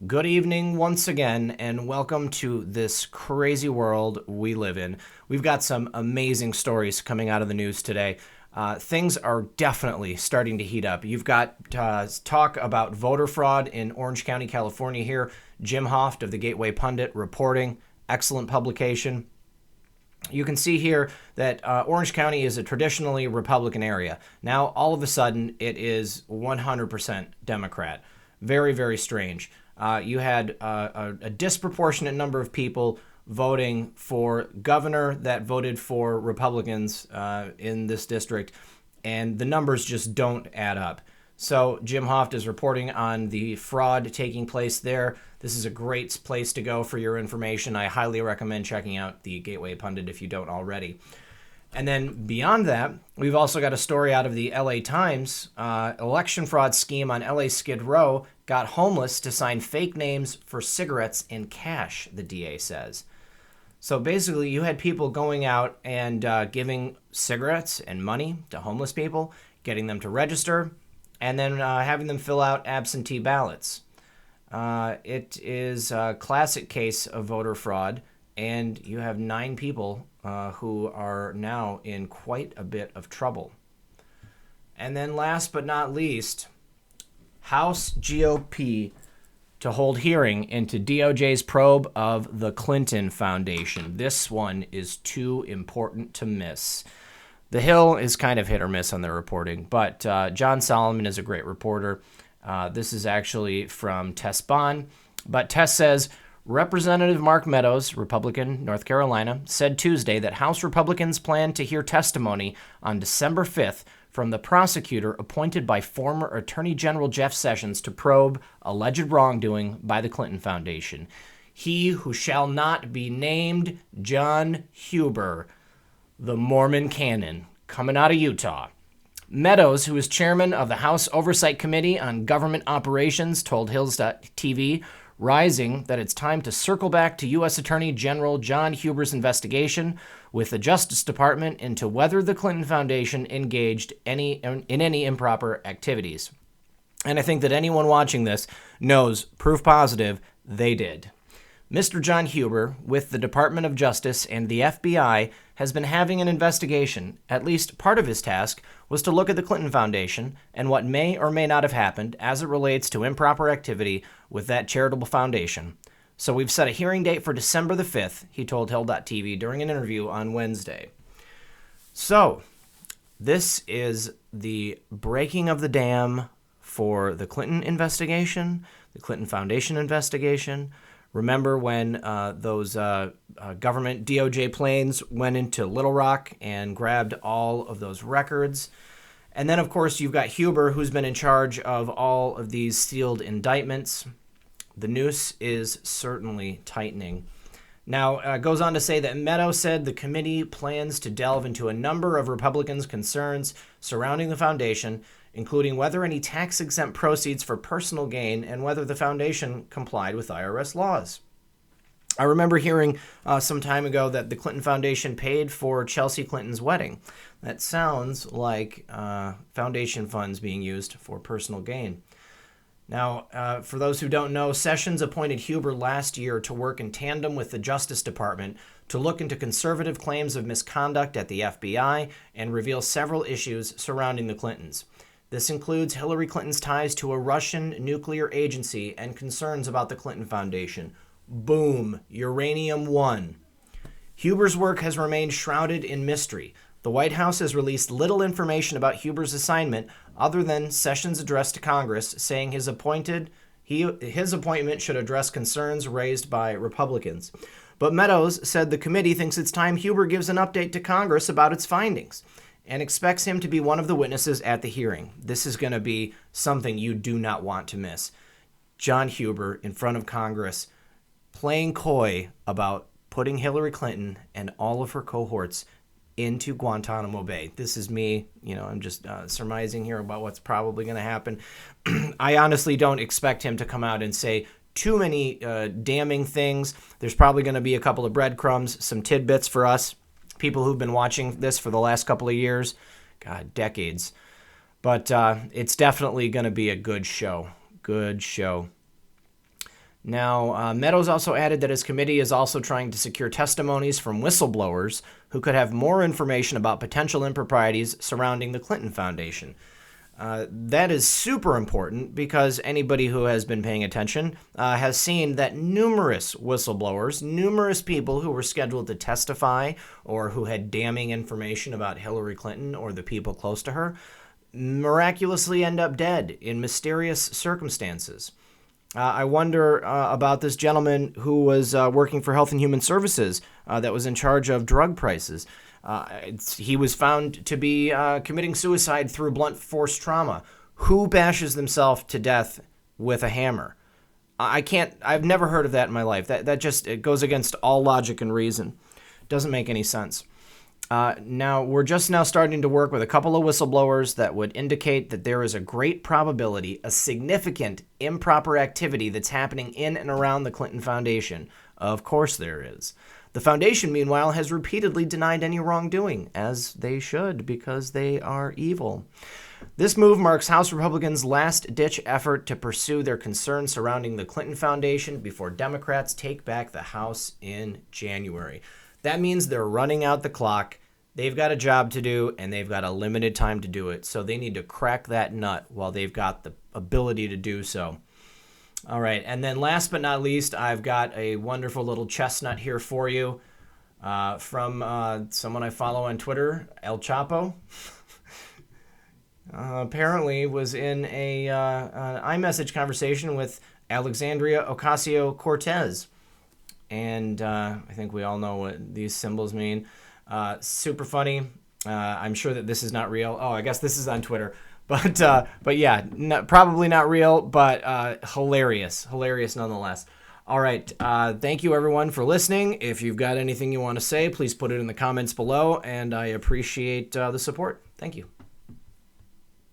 Good evening once again, and welcome to this crazy world we live in. We've got some amazing stories coming out of the news today. Things are definitely starting to heat up. You've got talk about voter fraud in Orange County, California here. Jim Hoft of the Gateway Pundit reporting. Excellent publication. You can see here that Orange County is a traditionally Republican area. Now, all of a sudden, it is 100% Democrat. Very, very strange. You had a disproportionate number of people voting for governor that voted for Republicans in this district, and the numbers just don't add up. So Jim Hoft is reporting on the fraud taking place there. This is a great place to go for your information. I highly recommend checking out the Gateway Pundit if you don't already. And then beyond that, we've also got a story out of the LA Times. Election fraud scheme on LA Skid Row got homeless to sign fake names for cigarettes in cash, the DA says. So basically, you had people going out and giving cigarettes and money to homeless people, getting them to register, and then having them fill out absentee ballots. It is a classic case of voter fraud, and you have 9 people who are now in quite a bit of trouble. And then last but not least, House GOP to hold hearing into DOJ's probe of the Clinton Foundation. This one is too important to miss. The Hill is kind of hit or miss on their reporting, but John Solomon is a great reporter. This is actually from Tess Bond, but Tess says, Representative Mark Meadows, Republican, North Carolina, said Tuesday that House Republicans plan to hear testimony on December 5th from the prosecutor appointed by former Attorney General Jeff Sessions to probe alleged wrongdoing by the Clinton Foundation. He who shall not be named, John Huber, the Mormon Canon, coming out of Utah. Meadows, who is chairman of the House Oversight Committee on Government Operations, told Hills.tv Rising that it's time to circle back to U.S. Attorney General John Huber's investigation with the Justice Department into whether the Clinton Foundation engaged in any improper activities. And I think that anyone watching this knows, proof positive, they did. Mr. John Huber, with the Department of Justice and the FBI, has been having an investigation. At least part of his task was to look at the Clinton Foundation and what may or may not have happened as it relates to improper activity with that charitable foundation. So we've set a hearing date for December the 5th, he told Hill.tv during an interview on Wednesday. So, this is the breaking of the dam for the Clinton investigation, the Clinton Foundation investigation. Remember when those government DOJ planes went into Little Rock and grabbed all of those records? And then, of course, you've got Huber, who's been in charge of all of these sealed indictments. The noose is certainly tightening. Now, it goes on to say that Meadows said the committee plans to delve into a number of Republicans' concerns surrounding the foundation, including whether any tax-exempt proceeds for personal gain and whether the foundation complied with IRS laws. I remember hearing some time ago that the Clinton Foundation paid for Chelsea Clinton's wedding. That sounds like foundation funds being used for personal gain. Now, for those who don't know, Sessions appointed Huber last year to work in tandem with the Justice Department to look into conservative claims of misconduct at the FBI and reveal several issues surrounding the Clintons. This includes Hillary Clinton's ties to a Russian nuclear agency and concerns about the Clinton Foundation. Boom, Uranium One. Huber's work has remained shrouded in mystery. The White House has released little information about Huber's assignment other than Sessions' address to Congress saying his appointment should address concerns raised by Republicans. But Meadows said the committee thinks it's time Huber gives an update to Congress about its findings and expects him to be one of the witnesses at the hearing. This is going to be something you do not want to miss. John Huber in front of Congress playing coy about putting Hillary Clinton and all of her cohorts into Guantanamo Bay. This is me, I'm just surmising here about what's probably going to happen. I honestly don't expect him to come out and say too many damning things. There's probably going to be a couple of breadcrumbs, some tidbits for us, people who've been watching this for the last couple of years, God, decades. But it's definitely going to be a good show. Good show. Now, Meadows also added that his committee is also trying to secure testimonies from whistleblowers who could have more information about potential improprieties surrounding the Clinton Foundation. That is super important because anybody who has been paying attention has seen that numerous whistleblowers, numerous people who were scheduled to testify or who had damning information about Hillary Clinton or the people close to her, miraculously end up dead in mysterious circumstances. I wonder about this gentleman who was working for Health and Human Services that was in charge of drug prices. He was found to be committing suicide through blunt force trauma. Who bashes themselves to death with a hammer? I've never heard of that in my life. That just, it goes against all logic and reason. Doesn't make any sense. Now, we're just now starting to work with a couple of whistleblowers that would indicate that there is a great probability, a significant improper activity that's happening in and around the Clinton Foundation. Of course there is. The foundation, meanwhile, has repeatedly denied any wrongdoing, as they should, because they are evil. This move marks House Republicans' last-ditch effort to pursue their concerns surrounding the Clinton Foundation before Democrats take back the House in January. That means they're running out the clock. They've got a job to do, and they've got a limited time to do it. So they need to crack that nut while they've got the ability to do so. All right, and then last but not least, I've got a wonderful little chestnut here for you from someone I follow on Twitter, El Chapo. Apparently was in an iMessage conversation with Alexandria Ocasio-Cortez. And I think we all know what these symbols mean. Super funny. I'm sure that this is not real. Oh, I guess this is on Twitter. But yeah, probably not real, but hilarious. Hilarious nonetheless. All right. Thank you, everyone, for listening. If you've got anything you want to say, please put it in the comments below, and I appreciate the support. Thank you.